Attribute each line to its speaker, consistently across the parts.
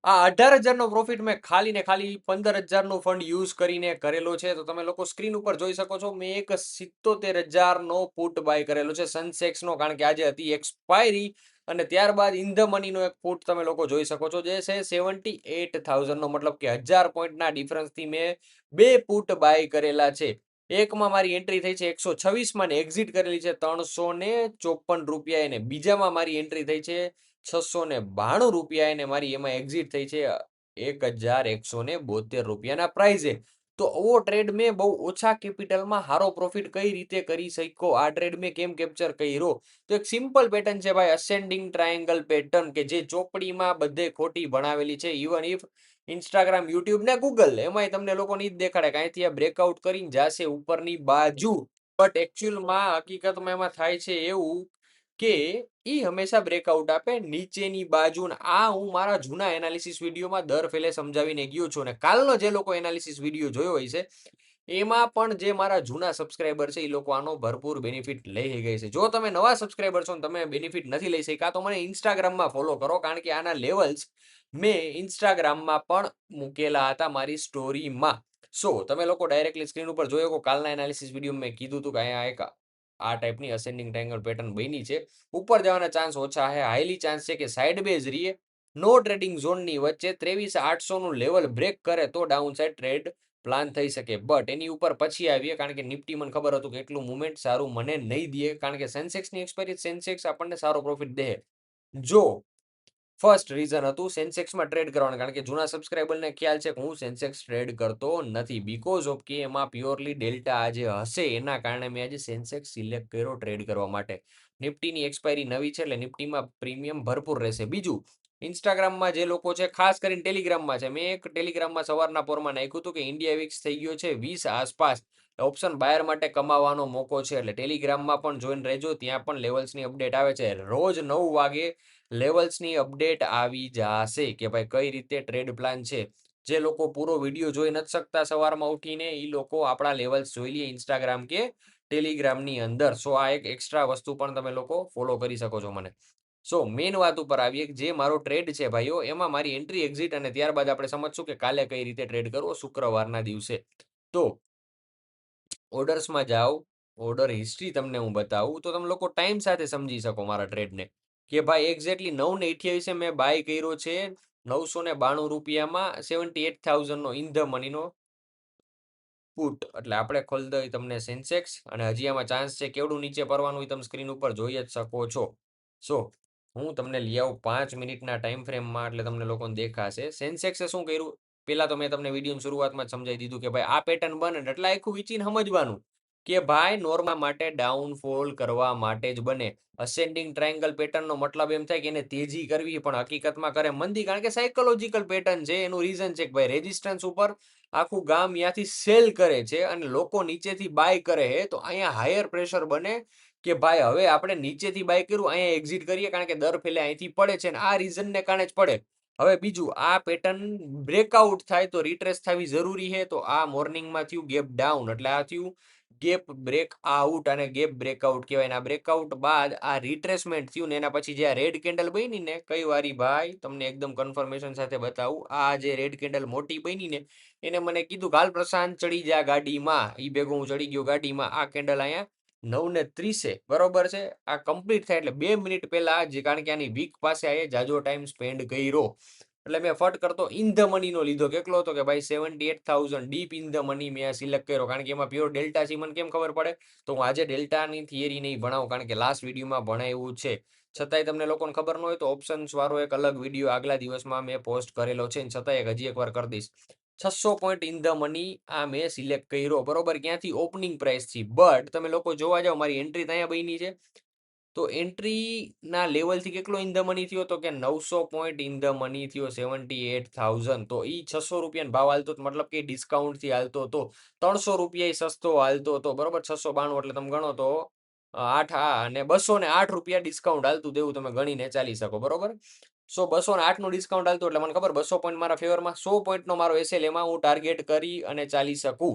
Speaker 1: આ 18,000નો પ્રોફિટ મેં ખાલી ને ખાલી 15,000નું ફંડ યુઝ કરીને કરેલો છે. તો તમે લોકો સ્ક્રીન ઉપર જોઈ શકો છો. મેં એક 77,000નો પુટ બાય કરેલો છે સનસેક્સનો, કારણ કે આજે હતી એક્સપાયરી. અને ત્યારબાદ ઇન ધ મનીનો એક પુટ તમે લોકો જોઈ શકો છો, જે છે 78,000નો, મતલબ કે 1000 પોઈન્ટના ડિફરન્સથી મેં બે પુટ બાય કરેલા છે. એકમાં મારી એન્ટ્રી થઈ છે 126માં ને એક્ઝિટ કરેલી છે 354 રૂપિયા એને. બીજામાં મારી એન્ટ્રી થઈ છે 692 રૂપિયા એને, મારી એમાં એક્ઝિટ થઈ છે 1172 રૂપિયાના પ્રાઇઝે. તો આવો ટ્રેડ મેં બહુ ઓછા કેપિટલમાં સારો પ્રોફિટ કઈ રીતે કરી શક્યો, આ ટ્રેડ મેં કેમ કેપ્ચર કર્યો? તો એક સિમ્પલ પેટર્ન છે ભાઈ, અસેન્ડિંગ ટ્રાયેંગલ પેટર્ન, કે જે ચોપડીમાં બધે ખોટી ભણાવેલી છે. ઇવન ઇફ ઇન્સ્ટાગ્રામ, યુટ્યુબ ને ગૂગલ એમાંય તમને લોકોને જ દેખાડે કે અહીંથી આ બ્રેકઆઉટ કરીને જાશે ઉપરની બાજુ. બટ એકચ્યુઅલમાં હકીકતમાં એમાં થાય છે એવું કે ઈ હંમેશા બ્રેકઆઉટ આપે નીચેની બાજુ. આ હું મારા જૂના એનાલિસિસ વિડીયોમાં દર ફેલે સમજાવીને ગયો છું. અને કાલનો જે લોકો એનાલિસિસ વિડીયો જોયો હોય છે એમાં પણ જે મારા જૂના સબસ્ક્રાઈબર છે એ લોકો આનો ભરપૂર બેનિફિટ લઈ ગઈ છે. જો તમે નવા સબસ્ક્રાઈબર છો ને તમે બેનિફિટ નથી લઈ શક્યા તો મને ઇન્સ્ટાગ્રામમાં ફોલો કરો, કારણ કે આના લેવલ્સ મેં ઇન્સ્ટાગ્રામમાં પણ મૂકેલા હતા મારી સ્ટોરીમાં. સો તમે લોકો ડાયરેક્ટલી સ્ક્રીન ઉપર જોયો કે કાલના એનાલિસિસ વિડીયો મેં કીધું હતું કે અહીંયા એક આ ટાઈપની અસેન્ડિંગ ટ્રાયેંગલ પેટર્ન બની છે. ઉપર જવાના ચાન્સ ઓછા છે, હાઈલી ચાન્સ છે કે સાઇડ બેઝ રહીએ નો ટ્રેડિંગ ઝોનની વચ્ચે 23,800નું લેવલ બ્રેક કરે તો ડાઉન સાઇડ ટ્રેડ પ્લાન થઈ શકે. બટ એની ઉપર પછી આવીએ, કારણ કે નિફ્ટી મને ખબર હતું કે એટલું મુવમેન્ટ સારું મને નહીં દે, કારણ કે સેન્સેક્સની એક્સપાયરી, સેન્સેક્સ આપણને સારો પ્રોફિટ દે. જો ફર્સ્ટ રીઝન હતું સેન્સેક્સમાં ટ્રેડ કરવાનું, કારણ કે જૂના સબસ્ક્રાઈબરને ખ્યાલ છે કે હું સેન્સેક્સ ટ્રેડ કરતો નથી, બીકોઝ ઓફ કે એમાં પ્યોરલી ડેલ્ટા આજે હશે એના કારણે મેં આજે સેન્સેક્સ સિલેક્ટ કર્યો ટ્રેડ કરવા માટે. નિફ્ટીની એક્સપાયરી નવી છે એટલે નિફ્ટીમાં પ્રીમિયમ ભરપૂર રહેશે. બીજું, ઇન્સ્ટાગ્રામમાં જે લોકો છે, ખાસ કરીને ટેલિગ્રામમાં છે, મેં એક ટેલિગ્રામમાં સવારના પોરમાં નાખ્યું હતું કે ઇન્ડિયા વિક્સ થઈ ગયો છે 20 આસપાસ, ઓપ્શન બાયર માટે કમાવાનો મોકો છે. એટલે ટેલિગ્રામમાં પણ જોઈન રહેજો, ત્યાં પણ લેવલ્સની અપડેટ આવે છે. રોજ 9 વાગે લેવલ્સની અપડેટ આવી જશે કે ભાઈ કઈ રીતે ટ્રેડ પ્લાન છે. જે લોકો પૂરો વિડીયો જોઈ નથી શકતા સવારમાં ઉઠીને, એ લોકો આપણા લેવલ્સ જોઈ લે ઇન્સ્ટાગ્રામ કે ટેલિગ્રામની અંદર. સો આ એક એક્સ્ટ્રા વસ્તુ પણ તમે લોકો ફોલો કરી શકો છો મને. સો મેઇન વાત ઉપર આવીએ કે જે મારો ટ્રેડ છે ભાઈઓ, એમાં મારી એન્ટ્રી એક્ઝિટ અને ત્યારબાદ આપણે સમજશું કે કાલે કઈ રીતે ટ્રેડ કરવો શુક્રવારના દિવસે. તો ઓર્ડર્સમાં જાઓ, ઓર્ડર હિસ્ટ્રી તમને હું બતાવું તો તમે લોકો ટાઈમ સાથે સમજી શકો મારા ટ્રેડને, કે ભાઈ એક્ઝેક્ટલી 9:28 મેં બાય કર્યો છે 992 રૂપિયામાં 78,000નો ઇન ધ મનીનો પુટ. એટલે આપણે ખોલી દઈએ તમને સેન્સેક્સ, અને હજી આમાં ચાન્સ છે કેવડું નીચે પડવાનું તમે સ્ક્રીન ઉપર જોઈ જ શકો છો. સો હું તમને લઈ આવું 5 મિનિટના ટાઈમ ફ્રેમમાં, એટલે તમને લોકોને દેખાશે સેન્સેક્સે શું કર્યું. પેલા તો મેં તમને વિડીયોની શરૂઆતમાં જ સમજાવી દીધું કે ભાઈ આ પેટર્ન બને એટલે આખું વિચીને સમજવાનું કે ભાઈ નોર્મલ માટે ડાઉનફોલ કરવા માટે જ બને. અસેન્ડિંગ ટ્રાયેંગલ પેટર્નનો મતલબ એમ થાય કે એને તેજી કરવી, પણ હકીકતમાં કરે મંદી, કારણ કે સાયકોલોજીકલ પેટર્ન છે. એનું રીઝન છે કે ભાઈ રેઝિસ્ટન્સ ઉપર આખું ગામ ત્યાંથી સેલ કરે છે અને લોકો નીચેથી બાય કરે છે. તો અહીંયા હાયર પ્રેશર બને કે ભાઈ હવે આપણે નીચેથી બાય કર્યું, અહીંયા એક્ઝિટ કરીએ, કારણ કે દર ફેલે અહીંથી પડે છે અને આ રીઝનને કારણે જ પડે. હવે બીજું, આ પેટર્ન બ્રેકઆઉટ થાય તો રિટ્રેસ થવી જરૂરી છે. તો આ મોર્નિંગમાં થયું ગેપ ડાઉન, એટલે આ થયું ગેપ બ્રેક આઉટ અને ગેપ બ્રેકઆઉટ કહેવાય. આ બ્રેકઆઉટ બાદ આ રિટ્રેસમેન્ટ થયું ને એના પછી જે આ રેડ કેન્ડલ બની ને, કઈ વારી ભાઈ તમને એકદમ કન્ફર્મેશન સાથે બતાવું, આ જે રેડ કેન્ડલ મોટી બની ને એને મને કીધું કાલ પ્રશાંત ચડી જા ગાડીમાં, ઈ ભેગો હું ચડી ગયો ગાડીમાં. આ કેન્ડલ અહીંયા 9:30 બરોબર છે, આ કમ્પ્લીટ થાય એટલે 2 મિનિટ પહેલા જ, કારણ કે આની વીક પાસે આ જાજો ટાઈમ સ્પેન્ડ કર્યો, એટલે મેં ફટ કરતો ઇન ધ મનીનો લીધો. કેટલો હતો કે ભાઈ 78,000 ડીપ ઇન ધ મની મેં સિલેક્ટ કર્યો, કારણ કે એમાં પ્યોર ડેલ્ટા છે. મને કેમ ખબર પડે? તો હું આજે ડેલ્ટાની થિયરી નહીં ભણાવું, કારણ કે લાસ્ટ વિડીયોમાં ભણાવ્યું છે. છતાંય તમને લોકોને ખબર ન હોય તો ઓપ્શન્સ વાળો એક અલગ વિડીયો આગલા દિવસમાં મેં પોસ્ટ કરેલો છે, છતાંય હજી એકવાર કરી દઈશ. 600 પોઈન્ટ ઇન ધ મની આ મેં સિલેક્ટ કર્યો, બરોબર, ક્યાંથી? ઓપનિંગ પ્રાઇસથી. બટ તમે લોકો જોવા જાઓ, મારી એન્ટ્રી ત્યાં બની છે, તો એન્ટ્રીના લેવલથી કેટલો ઇન ધ મની થયો તો કે 900 પોઈન્ટ ઇન ધ મની થયો 78,000. તો એ 600 રૂપિયાનો ભાવ હાલતો, મતલબ કે ડિસ્કાઉન્ટથી હાલતો હતો. 300 રૂપિયા સસ્તો હાલતો હતો, બરોબર. 692 એટલે તમે ગણો તો 8 અને 208 રૂપિયા ડિસ્કાઉન્ટ હાલતું, દેવું તમે ગણીને ચાલી શકો, બરોબર. સો 208 નું ડિસ્કાઉન્ટ હાલતું, એટલે મને ખબર 200 પોઈન્ટ મારા ફેવરમાં, 100 પોઈન્ટનો મારો એસએલ એમાં હું ટાર્ગેટ કરી અને ચાલી શકું.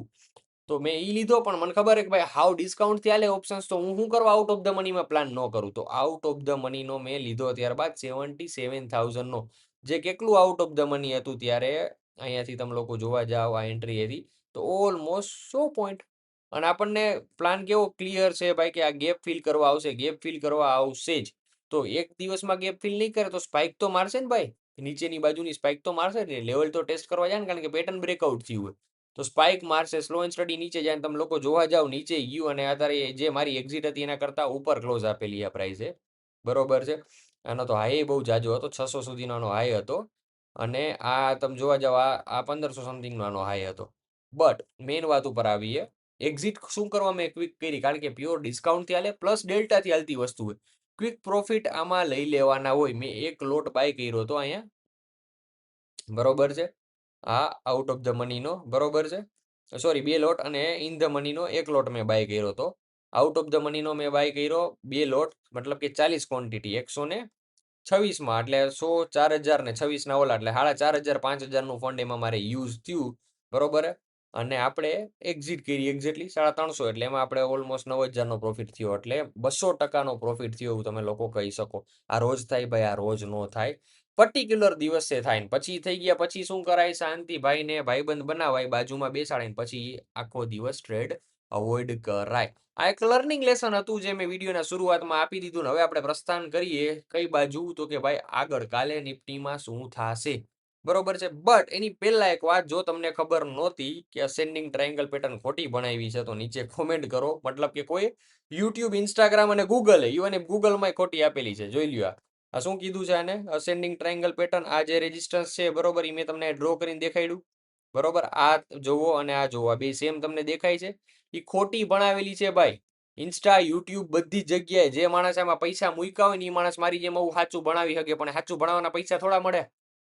Speaker 1: તો મેં ઈ લીધો, પણ મને ખબર છે કે ભાઈ હાવ ડિસ્કાઉન્ટ થી આલે ઓપ્શન્સ, તો હું શું કરવા આઉટ ઓફ ધ મનીમાં પ્લાન ન કરું. તો આઉટ ઓફ ધ મનીનો મેં લીધો ત્યારબાદ 77,000નો. જે કેટલું આઉટ ઓફ ધ મની હતું ત્યારે અહીંયાથી તમે લોકો જોવા જાઓ આ એન્ટ્રી હતી તો ઓલમોસ્ટ 100 પોઈન્ટ. અને આપણને પ્લાન કેવો ક્લિયર છે ભાઈ કે આ ગેપ ફિલ કરવા આવશે, ગેપ ફિલ કરવા આવશે જ. તો એક દિવસમાં ગેપ ફિલ નહીં કરે તો સ્પાઇક તો મારશે ને ભાઈ, નીચેની બાજુની સ્પાઇક તો મારશે ને, લેવલ તો ટેસ્ટ કરવા જાય ને, કારણ કે પેટર્ન બ્રેકઆઉટ થયું હોય તો સ્પાઇક મારશે. સ્લો એન્ડ સ્ટડી નીચે જાય, તમે લોકો જોવા જાવ નીચે ગયું અને અત્યારે જે મારી એક્ઝિટ હતી એના કરતા ઉપર ક્લોઝ આપેલી આ પ્રાઇસે, બરોબર છે. આનો તો હાઈ બહુ જાજો હતો, 600 સુધીનો આનો હાઈ હતો અને આ તમે જોવા જાવ આ 1500 સમથિંગનો આનો હાઈ હતો. બટ મેઇન વાત ઉપર આવીએ, એક્ઝિટ શું કરવા મેં ક્વિક કરી, કારણ કે પ્યોર ડિસ્કાઉન્ટથી હાલે પ્લસ ડેલ્ટાથી હાલતી વસ્તુ હોય. ક્વિક પ્રોફિટ આમાં લઈ લેવાના હોય. મેં એક લોટ બાય કર્યો હતો અહીંયા, બરોબર છે. આ આઉટ ઓફ ધ મનીનો, બરોબર છે. સોરી, બે લોટ અને ઇન ધ મનીનો એક લોટ મેં બાય કર્યો હતો. આઉટ ઓફ ધ મનીનો મેં બાય કર્યો બે લોટ, મતલબ કે 40 ક્વોન્ટિટી 126માં, એટલે 100, 4000 ને 26 ના ઓલા, એટલે 4500 5000 નું ફંડ એમાં મારે યુઝ થયું, બરોબર. અને આપણે એક્ઝિટ કરી એક્ઝેક્ટલી 350, એટલે એમાં આપણે ઓલમોસ્ટ 9000નો પ્રોફિટ થયો, એટલે 200%નો પ્રોફિટ થયો એવું તમે લોકો કહી શકો. આ રોજ થાય ભાઈ, આ રોજ નો થાય, પર્ટિક્યુલર દિવસે થાય. ને પછી થઈ ગયા પછી શું કરાય, શાંતિ ભાઈને ભાઈબંધ બનાવાય, બાજુમાં બેસાડીને પછી આખો દિવસ ટ્રેડ અવોઇડ કરાય. આ એક લર્નિંગ લેસન હતું જે મેં વિડીયોના શરૂઆતમાં આપી દીધું. ને હવે આપણે પ્રસ્થાન કરીએ કઈ બાજુ, તો કે ભાઈ આગળ કાલે નિફ્ટીમાં શું થશે, બરોબર છે. બટ એની પહેલા એક વાત, જો તમને ખબર નહોતી કે અસેન્ડિંગ ટ્રાયંગલ પેટર્ન ખોટી બનાવી છે તો નીચે કોમેન્ટ કરો. મતલબ કે કોઈ યુટ્યુબ, ઇન્સ્ટાગ્રામ અને ગૂગલે, ઇવન ગૂગલમાં ખોટી આપેલી છે, જોઈ લ્યો. આ શું કીધું છે આને, અસેન્ડિંગ ટ્રાયંગલ પેટર્ન, આ જે રેઝિસ્ટન્સ છે, બરોબર, એ મેં તમને ડ્રો કરીને દેખાડ્યું, બરોબર. આ જોવો અને આ જોવો, આ બે સેમ તમને દેખાય છે, એ ખોટી ભણાવેલી છે ભાઈ. ઇન્સ્ટા, યુટ્યુબ, બધી જગ્યાએ જે માણસ એમાં પૈસા મૂક્યા હોય ને એ માણસ મારી જેમ આવું સાચું ભણાવી શકે, પણ સાચું ભણાવવાના પૈસા થોડા મળે.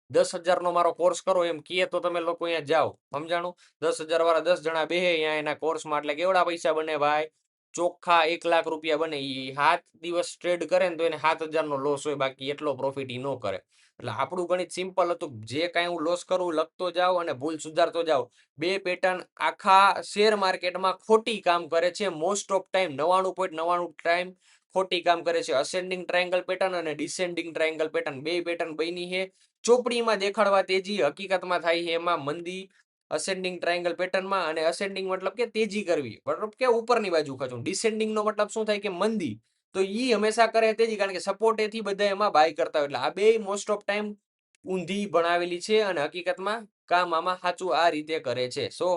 Speaker 1: 10,000નો મારો કોર્સ કરો એમ કહે તો તમે લોકો અહીંયા જાઓ, સમજાણું. 10,000 વાળા 10 જણા બેહે અહીંયા એના કોર્સમાં, એટલે કેવડા પૈસા બને ભાઈ, ચોખ્ખા 1 લાખ રૂપિયા બને. એ 7 દિવસ ટ્રેડ કરે ને તો એને 7,000નો લોસ હોય, બાકી એટલો પ્રોફિટ એ ન કરે. એટલે આપણું ગણિત સિમ્પલ હતું, જે કાંઈ હું લોસ કરું લખતો જાઉં અને ભૂલ સુધારતો જાઉં. બે પેટર્ન આખા શેર માર્કેટમાં ખોટી કામ કરે છે, મોસ્ટ ઓફ ટાઈમ 99.99 ટાઈમ ખોટી કામ કરે છે. અસેન્ડિંગ ટ્રાયંગલ પેટર્ન અને ડિસેન્ડિંગ ટ્રાયંગલ પેટર્ન, બે પેટર્ન બની છે ચોપડીમાં દેખાડવા તેજી, હકીકતમાં થાય છે એમાં મંદી. અસેન્ડિંગ ટ્રાયંગલ પેટર્નમાં, અને અસેન્ડિંગ મતલબ કે તેજી કરવી, મતલબ કે ઉપરની બાજુ ખચું. ડિસેન્ડિંગ નો મતલબ શું થાય કે મંદી, તો ઈ હંમેશા કરે તેજી, કારણ કે સપોર્ટેથી બધા એમાં બાય કરતા હોય. એટલે આ બે મોસ્ટ ઓફ ટાઈમ ઊંધી ભણાવેલી છે અને હકીકતમાં કામ આમાં સાચું આ રીતે કરે છે. સો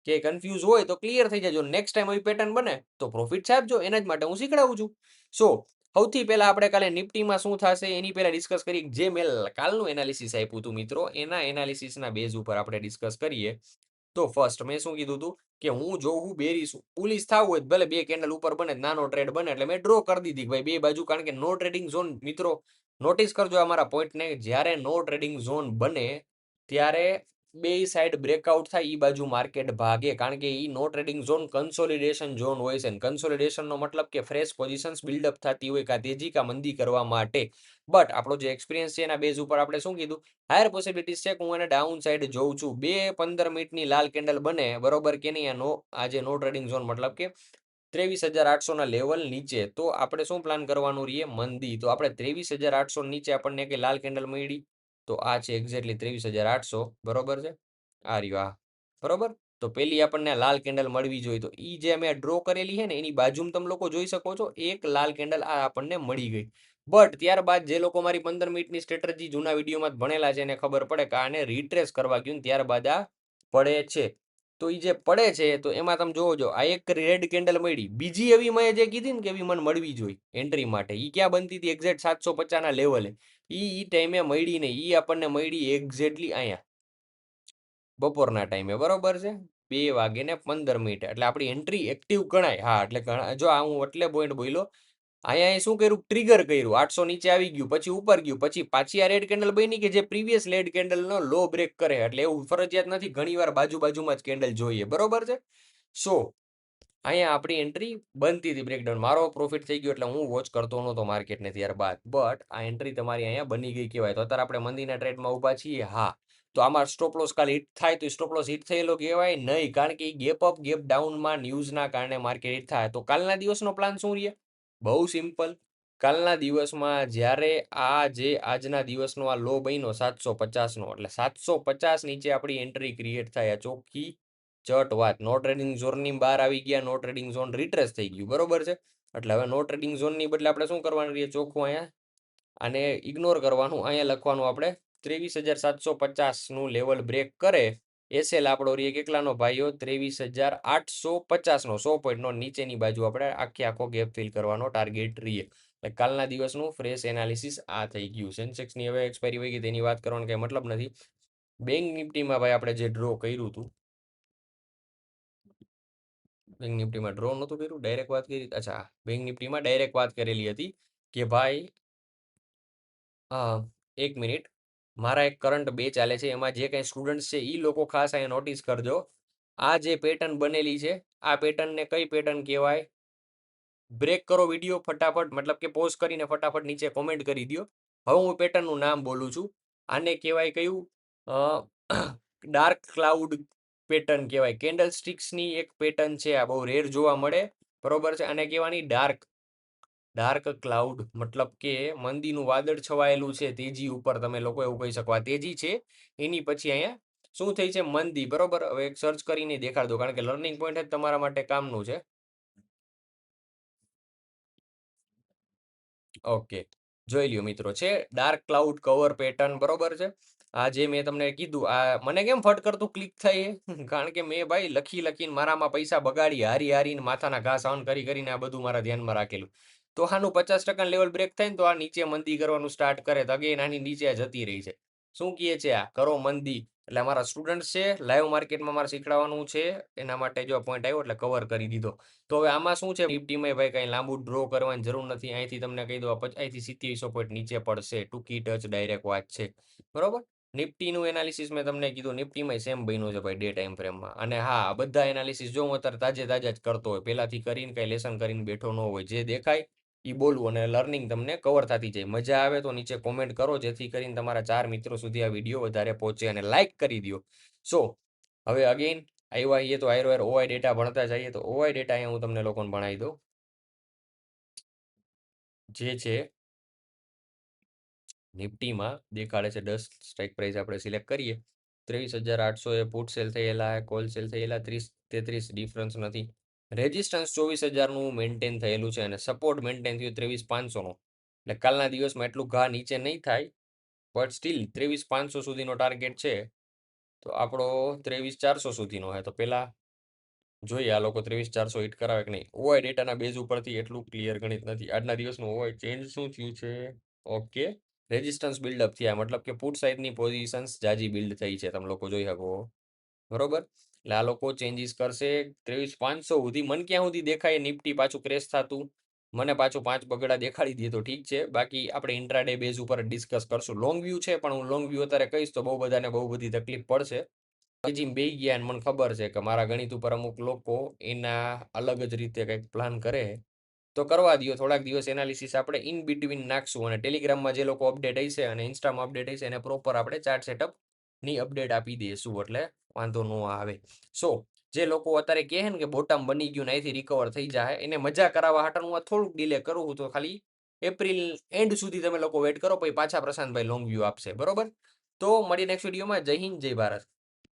Speaker 1: કે કન્ફ્યુઝ હોય તો ક્લિયર થઈ જાય. જો નેક્સ્ટ ટાઈમ આવી પેટર્ન બને તો પ્રોફિટ છાપજો, એના જ માટે હું શીખડાવું છું. સો સૌથી પહેલા આપણે કાલે નિફ્ટીમાં શું થશે એની પહેલા ડિસ્કસ કરી. જે મેં કાલનું એનાલિસિસ આપ્યું હતું મિત્રો, એના એનાલિસિસના બેઝ ઉપર આપણે ડિસ્કસ કરીએ. તો ફર્સ્ટ મેં શું કીધું હતું કે હું જોઉં બેરીશ પુલિસ થવું હોય, ભલે બે કેન્ડલ ઉપર બને, નાનો ટ્રેડ બને, એટલે મેં ડ્રો કરી દીધી ભાઈ બે બાજુ, કારણ કે નો ટ્રેડિંગ ઝોન, મિત્રો નોટિસ કરજો અમારા પોઈન્ટને, જ્યારે નો ટ્રેડિંગ ઝોન બને ત્યારે બે સાઈડ બ્રેકઆઉટ થાય, એ બાજુ માર્કેટ ભાગે, કારણ કે એ નો ટ્રેડિંગ ઝોન કન્સોલિડેશન ઝોન હોય છે. કન્સોલિડેશનનો મતલબ કે ફ્રેશ પોઝિશન્સ બિલ્ડઅપ થતી હોય, કા તેજી કા મંદી કરવા માટે. બટ આપણો જે એક્સપિરિયન્સ છે એના બેઝ ઉપર આપણે શું કીધું, હાયર પોસિબિલિટીઝ છે કે હું એને ડાઉન સાઈડ જોઉં છું. બે 15 મિનિટની લાલ કેન્ડલ બને, બરોબર કે નહીં, આજે નો ટ્રેડિંગ ઝોન મતલબ કે 23,800 ના લેવલ નીચે, તો આપણે શું પ્લાન કરવાનું રહીએ, મંદી. તો આપણે 23,800 નીચે આપણને કે લાલ કેન્ડલ મળી, તો આ છે એક્ઝેક્ટલી 23,800, બરોબર છે. આ રહ્યો આ, બરોબર. તો પેલી આપણને લાલ કેન્ડલ મળવી જોઈએ, તો ઈ જે અમે ડ્રો કરેલી છે ને એની બાજુમાં તમે લોકો જોઈ શકો છો, એક લાલ કેન્ડલ આ આપણને મળી ગઈ. બટ ત્યારબાદ જે લોકો મારી 15 મિનિટની સ્ટ્રેટેજી જૂના વિડીયોમાં ભણેલા છે એને ખબર પડે કે આને રીટ્રેસ કરવા ગયું, ત્યારબાદ આ પડે છે. તો એ જે પડે છે તો એમાં તમે જોવો છો, આ એક રેડ કેન્ડલ મળી, બીજી એવી મેં જે કીધી ને કે એવી મને મળવી જોઈએ એન્ટ્રી માટે, એ ક્યાં બનતી હતી, એક્ઝેક્ટ 750 ના લેવલે. ઈ ટાઈમે મળી નહીં, ઈ આપણને મળી એક્ઝેક્ટલી અહીંયા બપોરના ટાઈમે, બરોબર છે, 2:15. એટલે આપણી એન્ટ્રી એક્ટિવ ગણાય. હા, એટલે જો આ હું એટલે પોઈન્ટ બોલ્યો, અહીંયા શું કર્યું, ટ્રિગર કર્યું, 800 નીચે આવી ગયું, પછી ઉપર ગયું, પછી પાછી આ રેડ કેન્ડલ બની કે જે પ્રીવિયસ રેડ કેન્ડલનો લો બ્રેક કરે. એટલે એવું ફરજિયાત નથી ઘણીવાર બાજુમાં જ કેન્ડલ જોઈએ, બરોબર છે. સો અહીંયા આપણી એન્ટ્રી બનતી હતી બ્રેકડાઉન, મારો પ્રોફિટ થઈ ગયો, એટલે હું વોચ કરતો નહોતો માર્કેટને ત્યારબાદ. બટ આ એન્ટ્રી તમારી અહીંયા બની ગઈ કહેવાય. તો અત્યારે આપણે મંદીના ટ્રેડમાં ઊભા છીએ. હા, તો આમાં સ્ટોપ લોસ કાલે હિટ થાય તો સ્ટોપ લોસ હિટ થયેલો કહેવાય નહીં, કારણ કે ગેપ અપ ગેપ ડાઉનમાં ન્યૂઝના કારણે માર્કેટ હિટ થાય. તો કાલના દિવસનો પ્લાન શું રહે, બહુ સિમ્પલ. કાલના દિવસમાં જ્યારે જે આજના દિવસનો આ લો બન્યો 750 નો, એટલે 750 નીચે આપણી એન્ટ્રી ક્રિએટ થાય. આ ચોખ્ખી ચટ વાત. નો ટ્રેડિંગ ઝોનની બહાર આવી ગયા, નો ટ્રેડિંગ ઝોન રિટ્રેસ થઈ ગયું, બરોબર છે. એટલે હવે નો ટ્રેડિંગ ઝોનની બદલે આપણે શું કરવાનું રહીએ, ચોખ્ખું અહીંયા આને ઇગ્નોર કરવાનું. અહીંયા લખવાનું આપણે 23,750નું લેવલ બ્રેક કરે, એસએલ આપણો રહીએ કેટલાનો ભાઈઓ, 23,850નો, 100 પોઈન્ટનો નીચેની બાજુ આપણે આખો ગેપ ફિલ કરવાનો ટાર્ગેટ રહીએ. એટલે કાલના દિવસનું ફ્રેશ એનાલિસિસ આ થઈ ગયું. સેન્સેક્સની હવે એક્સપાયરી વહી ગઈ, તેની વાત કરવાનો કંઈ મતલબ નથી. બેંક નિફ્ટીમાં ભાઈ આપણે જે ડ્રો કર્યું હતું, બેંક નિફ્ટીમાં ડ્રો નહોતું કર્યું, ડાયરેક્ટ વાત કરી. અચ્છા, બેંક નિફ્ટીમાં ડાયરેક્ટ વાત કરેલી હતી કે ભાઈ એક મિનિટ, મારા એક કરંટ 2 ચાલે છે, એમાં જે કંઈ સ્ટુડન્ટ છે એ લોકો ખાસ અહીંયા નોટિસ કરજો. આ જે પેટર્ન બનેલી છે, આ પેટર્નને કઈ પેટર્ન કહેવાય? બ્રેક કરો વિડીયો ફટાફટ, મતલબ કે પોઝ કરીને ફટાફટ નીચે કોમેન્ટ કરી દો. હવે હું પેટર્નનું નામ બોલું છું. આને કહેવાય કયું? ડાર્ક ક્લાઉડ પેટર્ન કહેવાય. કેન્ડલ સ્ટિક્સની એક પેટર્ન છે, આ બહુ રેર જોવા મળે, બરોબર છે. આને કહેવાની ડાર્ક ક્લાઉડ, મતલબ કે મંદીનું વાદળ છવાયેલું છે તેજી ઉપર, તમે લોકો એવું કહી શકો. આ તેજી છે, એની પછી અહીંયા શું થઈ છે? મંદી, બરોબર. હવે એક સર્ચ કરીને દેખાડ દો, કારણ કે લર્નિંગ પોઈન્ટ જ તમારા માટે કામનું છે. ઓકે, જોઈ લ્યો મિત્રો, છે ડાર્ક ક્લાઉડ કવર પેટર્ન, બરોબર છે. આ જે મેં તમને કીધું, આ મને કેમ ફટ કરતું ક્લિક થાય? કારણ કે મેં ભાઈ લખીને મારામાં પૈસા બગાડી, હારીને માથાના ઘા સહન કરીને આ બધું મારા ધ્યાનમાં રાખેલું. તો આનું 50% લેવલ બ્રેક થાય ને તો આ નીચે મંદી કરવાનું સ્ટાર્ટ કરે, તો અગેન આની નીચે જતી રહી છે. શું કહે છે આ? કરો મંદી. એટલે અમારા સ્ટુડન્ટ છે, લાઈવ માર્કેટમાં મારે શીખડાવવાનું છે, એના માટે જો પોઈન્ટ આવ્યો એટલે કવર કરી દીધો. તો હવે આમાં શું છે, નિફ્ટીમાં ભાઈ કઈ લાંબુ ડ્રો કરવાની જરૂર નથી. અહીંથી તમને કહી દો, અહીંથી 2700 પોઈન્ટ નીચે પડશે, ટૂંકી ટચ ડાયરેક્ટ વાત છે, બરોબર. નિફ્ટીનું એનાલિસિસ મેં તમને કીધું, નિફ્ટીમાં સેમ બન્યું છે ભાઈ ડે ટાઈમ ફ્રેમમાં. અને હા, બધા એનાલિસિસ જો હું અત્યારે તાજા જ કરતો હોય, પહેલાથી કરીને કઈ લેસન કરીને બેઠો ન હોય, જે દેખાય એ બોલવું, અને લર્નિંગ તમને કવર થતી જાય. મજા આવે તો નીચે કોમેન્ટ કરો, જેથી કરીને તમારા 4 મિત્રો સુધી આ વિડીયો વધારે પહોંચે, અને લાઈક કરી દો. સો હવે અગેન આવ્યા એ તો આયરો ઓવાઈ ડેટા ભણતા જઈએ, તો ઓવાઈ ડેટા અહીંયા હું તમને લોકોને ભણાવી દઉં. જે છે નિફ્ટીમાં દેખાડે છે 10 સ્ટ્રાઇક પ્રાઇસ આપણે સિલેક્ટ કરીએ, 23,800 એ પુટ સેલ થયેલા, કોલ સેલ થયેલા 30-33, ડિફરન્સ નથી. રેઝિસ્ટન્સ 24,000નું મેન્ટેન થયેલું છે, અને સપોર્ટ મેન્ટેન થયું 23,500નો. એટલે કાલના દિવસમાં એટલું ઘા નીચે નહીં થાય, બટ સ્ટીલ 23,500 સુધીનો ટાર્ગેટ છે. તો આપણો 23,400 સુધીનો હોય. તો પેલા જોઈએ આ લોકો 23,400 હિટ કરાવે કે નહીં. ઓવાઈ ડેટાના બેઝ ઉપરથી એટલું ક્લિયર ગણિત નથી. આજના દિવસનું ઓવાઈ ચેન્જ શું થયું છે? ઓકે, રેઝિસ્ટન્સ બિલ્ડઅપ થયા, મતલબ કે પુટ સાઇડની પોઝિશન્સ જાજી બિલ્ડ થઈ છે, તમે લોકો જોઈ શકો, બરોબર. એટલે આ લોકો ચેન્જીસ કરશે 23,500 સુધી. મન ક્યાં સુધી દેખાય નિફ્ટી પાછું ક્રેશ થતું? મને પાછું 5 બગડા દેખાડી દે તો ઠીક છે, બાકી આપણે ઇન્ટ્રાડે બેઝ ઉપર ડિસ્કસ કરશું. લોંગ વ્યૂ છે, પણ હું લોંગ વ્યૂ અત્યારે કહીશ તો બહુ બધાને બહુ બધી તકલીફ પડશે. જીમ બે ગયા, અને મને ખબર છે કે મારા ગણિત ઉપર અમુક લોકો એના અલગ જ રીતે કંઈક પ્લાન કરે, તો કરવા દો. થોડાક દિવસ એનાલિસિસ આપણે ઇન બિટવીન નાખશું, અને ટેલિગ્રામમાં જે લોકો અપડેટ હશે અને ઇન્સ્ટામાં અપડેટ હશે એને પ્રોપર આપણે ચાર્ટ સેટઅપ ની અપડેટ આપી દઈશું, એટલે વાંધો ન આવે. સો જે લોકો અત્યારે કહે ને કે બોટમ બની ગયું ને અહીંથી રિકવર થઈ જાય, એને મજા કરાવવા હાટું હું થોડુંક ડિલે કરું, તો ખાલી એપ્રિલ એન્ડ સુધી તમે લોકો વેટ કરો, પછી પાછા પ્રશાંતભાઈ લોંગ વ્યૂ આપશે, બરોબર. તો મળી નેક્સ્ટ વિડીયોમાં. જય હિન્દ, જય ભારત.